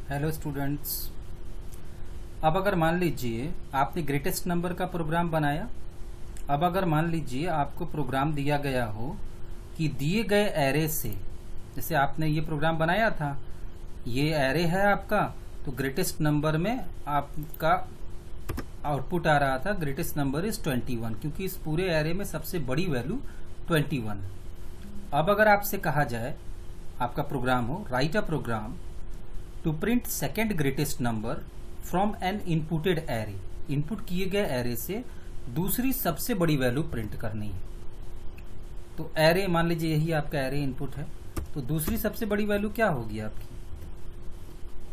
Hello students. अब अगर मान लीजिए आपने ग्रेटेस्ट नंबर का प्रोग्राम बनाया। अब अगर मान लीजिए आपको प्रोग्राम दिया गया हो कि दिए गए एरे से, जैसे आपने ये प्रोग्राम बनाया था, ये एरे है आपका, तो ग्रेटेस्ट नंबर में आपका आउटपुट आ रहा था ग्रेटेस्ट नंबर इज 21, क्योंकि इस पूरे एरे में सबसे बड़ी वैल्यू 21। अब अगर आपसे कहा जाए, आपका प्रोग्राम हो, write a program to print second greatest number from an inputted array, input किए गए एरे से दूसरी सबसे बड़ी वैल्यू प्रिंट करनी है। तो एरे मान लीजिए यही आपका एरे इनपुट है, तो दूसरी सबसे बड़ी वैल्यू क्या होगी आपकी?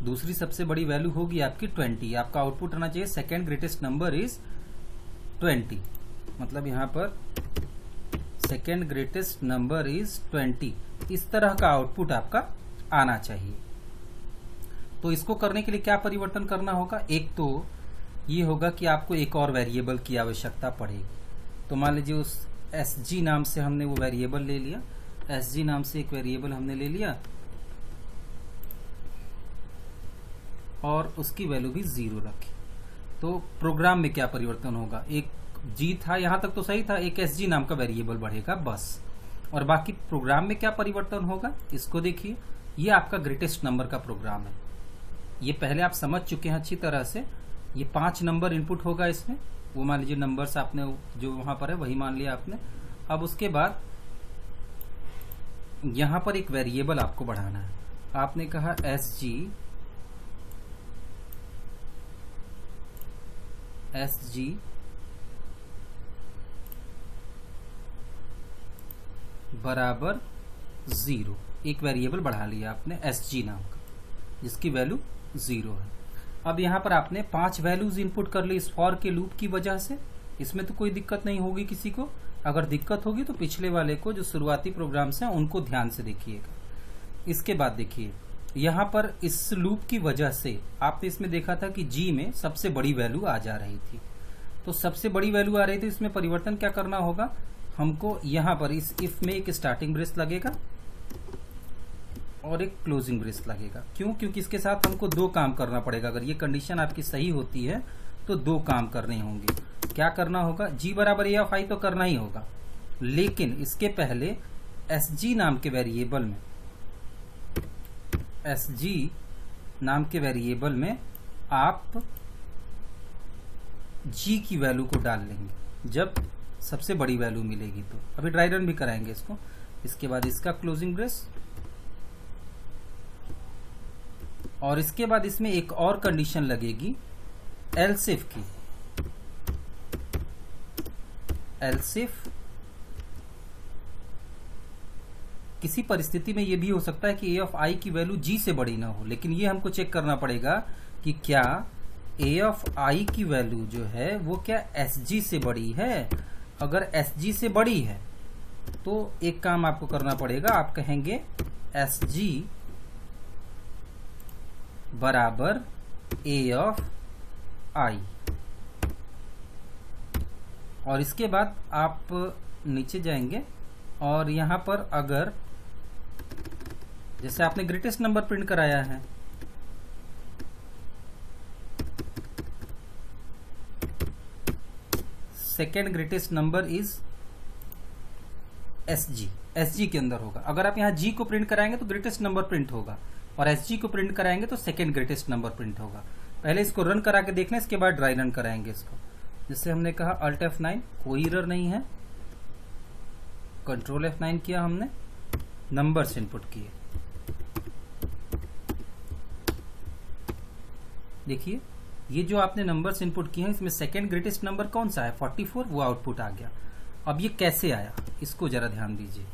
दूसरी सबसे बड़ी वैल्यू होगी आपकी 20। आपका आउटपुट आना चाहिए सेकेंड ग्रेटेस्ट नंबर इज 20, मतलब यहां पर सेकेंड ग्रेटेस्ट नंबर इज 20, इस तरह का आउटपुट आपका आना चाहिए। तो इसको करने के लिए क्या परिवर्तन करना होगा? एक तो ये होगा कि आपको एक और वेरिएबल की आवश्यकता पड़ेगी। तो मान लीजिए उस sg नाम से हमने वो वेरिएबल ले लिया, sg नाम से एक वेरिएबल हमने ले लिया और उसकी वैल्यू भी 0 रखी। तो प्रोग्राम में क्या परिवर्तन होगा? एक g था, यहां तक तो सही था, एक sg नाम का वेरिएबल बढ़ेगा बस। और बाकी प्रोग्राम में क्या परिवर्तन होगा इसको देखिए। ये आपका ग्रेटेस्ट नंबर का प्रोग्राम है, ये पहले आप समझ चुके हैं अच्छी तरह से। ये 5 नंबर इनपुट होगा इसमें, वो मान लीजिए नंबर्स आपने जो वहां पर है वही मान लिया आपने। अब उसके बाद यहां पर एक वेरिएबल आपको बढ़ाना है। आपने कहा एसजी बराबर 0, एक वेरिएबल बढ़ा लिया आपने एसजी नाम का, जिसकी वैल्यू 0 है। अब यहां पर आपने 5 वैल्यूज इनपुट कर ली इस फॉर के लूप की वजह से। इसमें तो कोई दिक्कत नहीं होगी किसी को। अगर दिक्कत होगी तो पिछले वाले को, जो शुरुआती प्रोग्राम्स हैं उनको ध्यान से देखिएगा। इसके बाद देखिए, यहां पर इस लूप की वजह से आपने इसमें देखा था कि जी में सबसे बड़ी वैल्यू आ जा रही थी। तो सबसे बड़ी वैल्यू आ रही थी, इसमें परिवर्तन क्या करना होगा हमको? यहां पर इस इफ में एक स्टार्टिंग ब्रेस लगेगा और एक क्लोजिंग ब्रेस लगेगा। क्यों? क्योंकि इसके साथ हमको 2 काम करना पड़ेगा। अगर ये कंडीशन आपकी सही होती है तो 2 काम करने होंगे। क्या करना होगा? g बराबर a ऑफ i तो करना ही होगा, लेकिन इसके पहले sg नाम के वेरिएबल में, sg नाम के वेरिएबल में आप g की वैल्यू को डाल लेंगे जब सबसे बड़ी वैल्यू मिलेगी। तो अभी ड्राई रन भी कराएंगे इसको। इसके बाद इसका क्लोजिंग ब्रेस, और इसके बाद इसमें एक और कंडीशन लगेगी एल्स इफ की। एल्स इफ किसी परिस्थिति में यह भी हो सकता है कि a ऑफ i की वैल्यू g से बड़ी ना हो, लेकिन ये हमको चेक करना पड़ेगा कि क्या a ऑफ i की वैल्यू जो है वो क्या sg से बड़ी है। अगर sg से बड़ी है तो एक काम आपको करना पड़ेगा, आप कहेंगे sg बराबर a ऑफ i, और इसके बाद आप नीचे जाएंगे और यहां पर अगर जैसे आपने ग्रेटेस्ट नंबर प्रिंट कराया है, second greatest number is SG के अंदर होगा। अगर आप यहां जी को प्रिंट कराएंगे तो ग्रेटेस्ट नंबर प्रिंट होगा, और एसजी को प्रिंट कराएंगे तो सेकेंड ग्रेटेस्ट नंबर प्रिंट होगा। पहले इसको रन करा के देखना, इसके बाद ड्राई रन कराएंगे इसको। जैसे हमने कहा अल्ट F9, कोई एरर नहीं है। कंट्रोल F9 किया हमने, नंबर्स इनपुट किए। देखिए ये जो आपने नंबर्स इनपुट किए हैं, इसमें सेकेंड ग्रेटेस्ट नंबर कौन सा है? 44, वो आउटपुट आ गया। अब ये कैसे आया इसको जरा ध्यान दीजिए।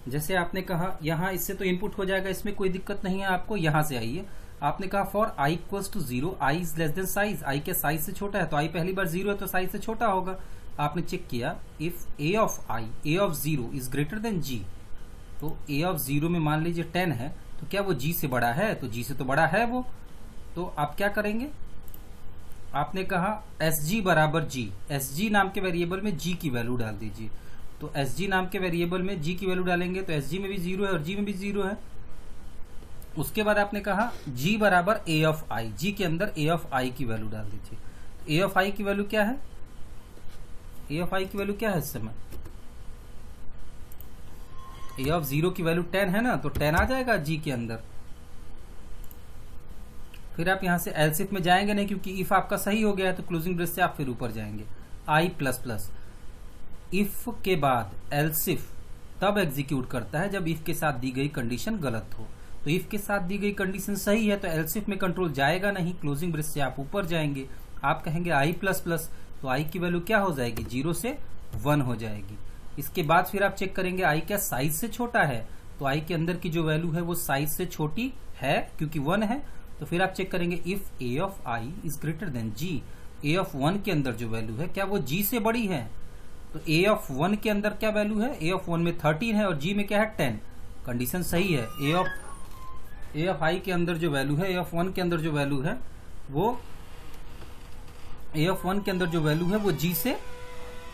जैसे आपने कहा यहां इससे तो इनपुट हो जाएगा, इसमें कोई दिक्कत नहीं है आपको। यहां से आइए, आपने कहा for i equals to 0, i is less than size, i के साइज से छोटा है, तो i पहली बार 0 है तो साइज से छोटा होगा। आपने चेक किया if a of 0 is greater then g, तो a ऑफ 0 में मान लीजिए 10 है, तो क्या वो g से बड़ा है? तो g से तो बड़ा है वो। तो आप क्या करेंगे? आपने कहा sg बराबर g, sg नाम के वेरिएबल में g की वैल्यू डाल दीजिए। तो एस जी नाम के वेरिएबल में जी की वैल्यू डालेंगे तो एस जी में भी 0 है और जी में भी 0 है। उसके बाद आपने कहा g बराबर a ऑफ आई, g के अंदर a ऑफ आई की वैल्यू डाल दीजिए। तो a ऑफ आई की वैल्यू क्या है, a ऑफ आई की वैल्यू क्या है इस समय, a ऑफ 0 की वैल्यू 10 है ना, तो 10 आ जाएगा g के अंदर। फिर आप यहां से एल्स इफ में जाएंगे नहीं, क्योंकि इफ आपका सही हो गया है तो क्लोजिंग ब्रेस से आप फिर ऊपर जाएंगे। आई प्लस प्लस, इफ के बाद एल्स इफ तब एग्जीक्यूट करता है जब इफ के साथ दी गई कंडीशन गलत हो। तो इफ के साथ दी गई कंडीशन सही है तो एल्स इफ में कंट्रोल जाएगा नहीं, क्लोजिंग ब्रेस से आप ऊपर जाएंगे। आप कहेंगे आई प्लस प्लस, तो आई की वैल्यू क्या हो जाएगी, 0 से 1 हो जाएगी। इसके बाद फिर आप चेक करेंगे आई क्या साइज से छोटा है, तो आई के अंदर की जो वैल्यू है वो साइज से छोटी है क्योंकि 1 है। तो फिर आप चेक करेंगे if a of i is greater than g, a of 1 के अंदर जो वैल्यू है क्या वो जी से बड़ी है। तो ए ऑफ 1 के अंदर क्या वैल्यू है, ए ऑफ 1 में 13 है और जी में क्या है 10, कंडीशन सही है। ए ऑफ आई के अंदर जो वैल्यू है, ए ऑफ 1 के अंदर जो वैल्यू है वो, ए ऑफ 1 के अंदर जो वैल्यू है वो जी से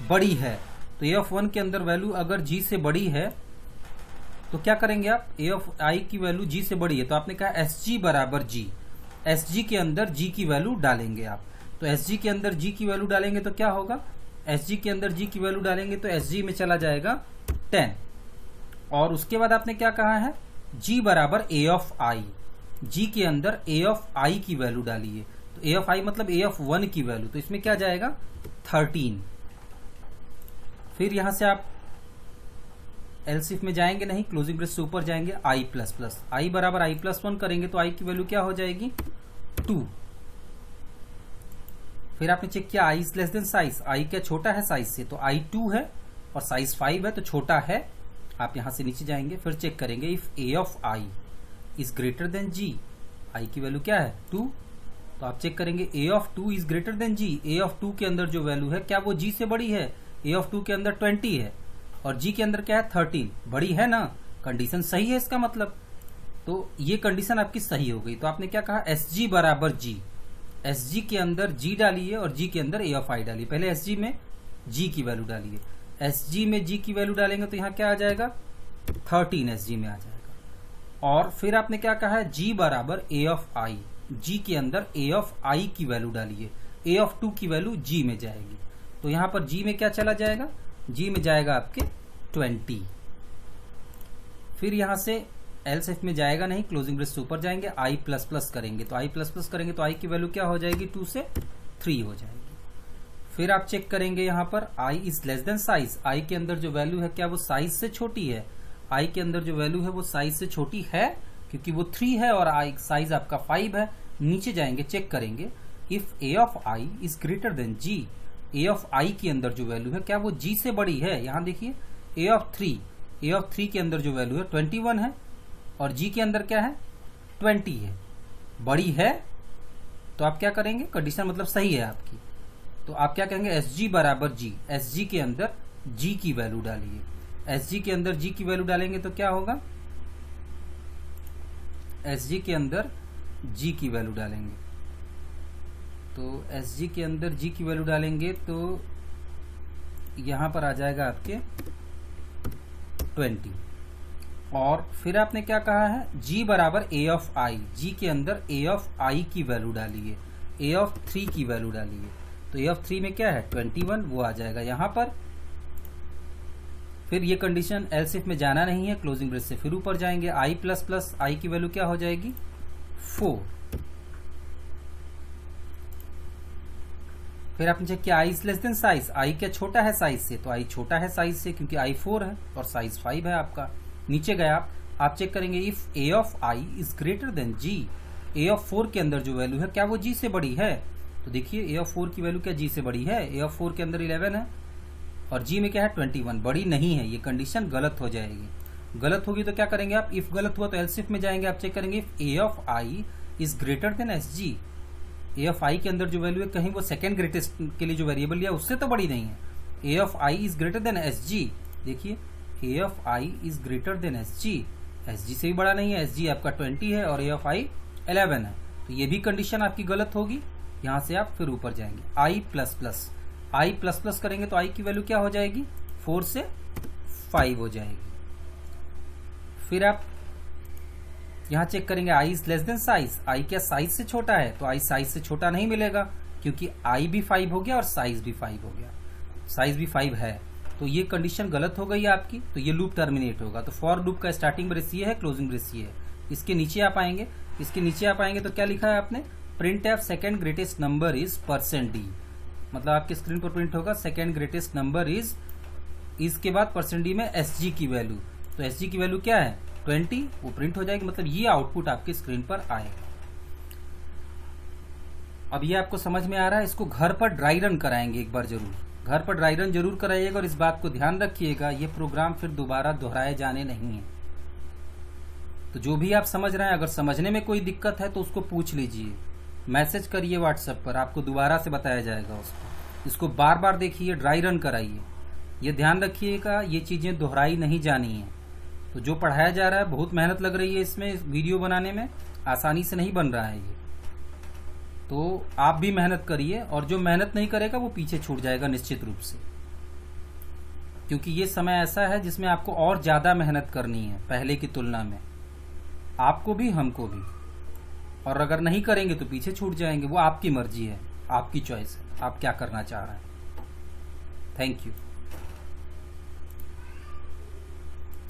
बड़ी है। तो ए ऑफ 1 के अंदर वैल्यू अगर जी से बड़ी है तो क्या करेंगे आप, ए ऑफ आई की वैल्यू जी से बड़ी है तो आपने कहा एस जी बराबर जी, एस जी के अंदर जी की वैल्यू डालेंगे आप। तो एस जी के अंदर जी की वैल्यू डालेंगे तो क्या होगा, एस जी के अंदर जी की वैल्यू डालेंगे तो एस जी में चला जाएगा 10। और उसके बाद आपने क्या कहा है, जी बराबर ए ऑफ आई, जी के अंदर ए ऑफ आई की वैल्यू डालिए। तो ए ऑफ आई मतलब ए ऑफ 1 की वैल्यू, तो इसमें क्या जाएगा 13। फिर यहां से आप एलसीफ में जाएंगे नहीं, क्लोजिंग ब्रेस से ऊपर जाएंगे, आई प्लस प्लस, आई बराबर आई प्लस 1 करेंगे तो आई की वैल्यू क्या हो जाएगी 2। फिर आपने चेक किया I is less than size, आई क्या छोटा है साइज से, तो आई 2 है और साइज 5 है तो छोटा है। आप यहां से नीचे जाएंगे, फिर चेक करेंगे if a of i is greater than g, i की वैल्यू क्या है 2, तो आप चेक करेंगे a of 2 is greater than g, a of 2 के अंदर जो वैल्यू है क्या वो जी से बड़ी है, ए ऑफ 2 के अंदर 20 है और जी के अंदर क्या है 13, बड़ी है ना, कंडीशन सही है इसका मतलब। तो ये कंडीशन आपकी सही हो गई। तो आपने क्या कहा एस जी बराबर जी, एस जी के अंदर जी डालिए और जी के अंदर ए ऑफ आई डालिए। पहले एस जी में जी की वैल्यू डालिए, एस जी में जी की वैल्यू डालेंगे तो यहाँ क्या आ जाएगा 13 एस जी में आ जाएगा। और फिर आपने क्या कहा है जी बराबर ए ऑफ आई, जी के अंदर ए ऑफ आई की वैल्यू डालिए, ए ऑफ 2 की वैल्यू जी में जाएगी। तो यहां पर जी में क्या चला जाएगा, जी में जाएगा आपके 20। फिर यहां से एल्स इफ में जाएगा नहीं, क्लोजिंग ब्रेस से ऊपर जाएंगे, आई प्लस प्लस करेंगे तो आई प्लस प्लस करेंगे तो आई की वैल्यू क्या हो जाएगी 2 से 3 हो जाएगी। फिर आप चेक करेंगे यहां पर I is less than size, आई के अंदर जो वैल्यू है क्या वो साइज से छोटी है, आई के अंदर जो वैल्यू है वो साइज से छोटी है क्योंकि वो 3 है और आई साइज आपका 5 है। नीचे जाएंगे, चेक करेंगे if a of i is greater than g, a of i के अंदर जो वैल्यू है क्या वो जी से बड़ी है। यहां देखिए ए ऑफ 3, ए ऑफ 3 के अंदर जो वैल्यू है 21 है और जी के अंदर क्या है 20 है, बड़ी है। तो आप क्या करेंगे, कंडीशन मतलब सही है आपकी, तो आप क्या कहेंगे एस जी बराबर जी, एस जी के अंदर जी की वैल्यू डालिए। एस जी के अंदर जी की वैल्यू डालेंगे तो क्या होगा, एस जी के अंदर जी की वैल्यू डालेंगे तो एस जी के अंदर जी की वैल्यू डालेंगे तो यहां पर आ जाएगा आपके 20। और फिर आपने क्या कहा है g बराबर ए ऑफ आई, जी के अंदर ए ऑफ आई की वैल्यू डालिए, ए ऑफ 3 की वैल्यू डालिए। तो ए ऑफ 3 में क्या है 21, वो आ जाएगा यहां पर। फिर ये कंडीशन एल्स इफ में जाना नहीं है, क्लोजिंग ब्रेस से फिर ऊपर जाएंगे, आई प्लस प्लस, आई की वैल्यू क्या हो जाएगी 4। फिर आपने चेक किया I is less than size, आई क्या छोटा है साइज से, तो आई छोटा है साइज से क्योंकि आई 4 है और साइज 5 है आपका। नीचे गए आप चेक करेंगे if a of i is greater than g, a of 4 के अंदर जो वैल्यू है क्या वो जी से बड़ी है। तो देखिए ए ऑफ 4 की वैल्यू क्या जी से बड़ी है, ए ऑफ 4 के अंदर 11 है और जी में क्या है 21, बड़ी नहीं है। ये कंडीशन गलत हो जाएगी। गलत होगी तो क्या करेंगे आप, इफ गलत हुआ तो एल्स इफ में जाएंगे, आप चेक करेंगे if a of i is greater than s g, a of i के अंदर जो वैल्यू है कहीं वो सेकेंड ग्रेटेस्ट के लिए जो वेरिएबल लिया उससे तो बड़ी नहीं है। A of i is greater than s g, देखिए a of i is greater than s g, s g से भी बड़ा नहीं है, एस जी आपका 20 है और ए ऑफ आई 11 है। तो ये भी कंडीशन आपकी गलत होगी। यहां से आप फिर ऊपर जाएंगे, आई प्लस प्लस, आई प्लस प्लस करेंगे तो आई की वैल्यू क्या हो जाएगी 4 से 5 हो जाएगी। फिर आप यहाँ चेक करेंगे I is less than size, आई क्या साइज से छोटा है, तो आई साइज से छोटा नहीं मिलेगा क्योंकि आई भी 5 हो गया और साइज भी 5 हो गया, साइज भी 5 है, तो ये कंडीशन गलत हो गई आपकी, तो ये लूप टर्मिनेट होगा। तो फॉर लूप का स्टार्टिंग ब्रेस ये है, क्लोजिंग ब्रेस ये है। इसके नीचे आप आएंगे, इसके नीचे आप आएंगे तो क्या लिखा है आपने, print F second greatest number is %d, मतलब आपके स्क्रीन पर प्रिंट होगा सेकेंड ग्रेटेस्ट नंबर इज, इसके बाद %d में एसजी की वैल्यू, तो एसजी की वैल्यू क्या है 20, वो प्रिंट हो जाएगी, मतलब ये आउटपुट आपके स्क्रीन पर आएगा। अब ये आपको समझ में आ रहा है, इसको घर पर ड्राई रन कराएंगे एक बार जरूर, घर पर ड्राई रन जरूर कराइएगा और इस बात को ध्यान रखिएगा ये प्रोग्राम फिर दोबारा दोहराए जाने नहीं है। तो जो भी आप समझ रहे हैं, अगर समझने में कोई दिक्कत है तो उसको पूछ लीजिए, मैसेज करिए व्हाट्सएप पर, आपको दोबारा से बताया जाएगा उसको। इसको बार बार देखिए, ड्राई रन कराइए, ये ध्यान रखिएगा ये चीजें दोहराई नहीं जानी है। तो जो पढ़ाया जा रहा है बहुत मेहनत लग रही है इसमें, वीडियो बनाने में आसानी से नहीं बन रहा है ये, तो आप भी मेहनत करिए, और जो मेहनत नहीं करेगा वो पीछे छूट जाएगा निश्चित रूप से, क्योंकि ये समय ऐसा है जिसमें आपको और ज्यादा मेहनत करनी है पहले की तुलना में, आपको भी हमको भी, और अगर नहीं करेंगे तो पीछे छूट जाएंगे। वो आपकी मर्जी है, आपकी चॉइस है, आप क्या करना चाह रहे हैं। Thank you.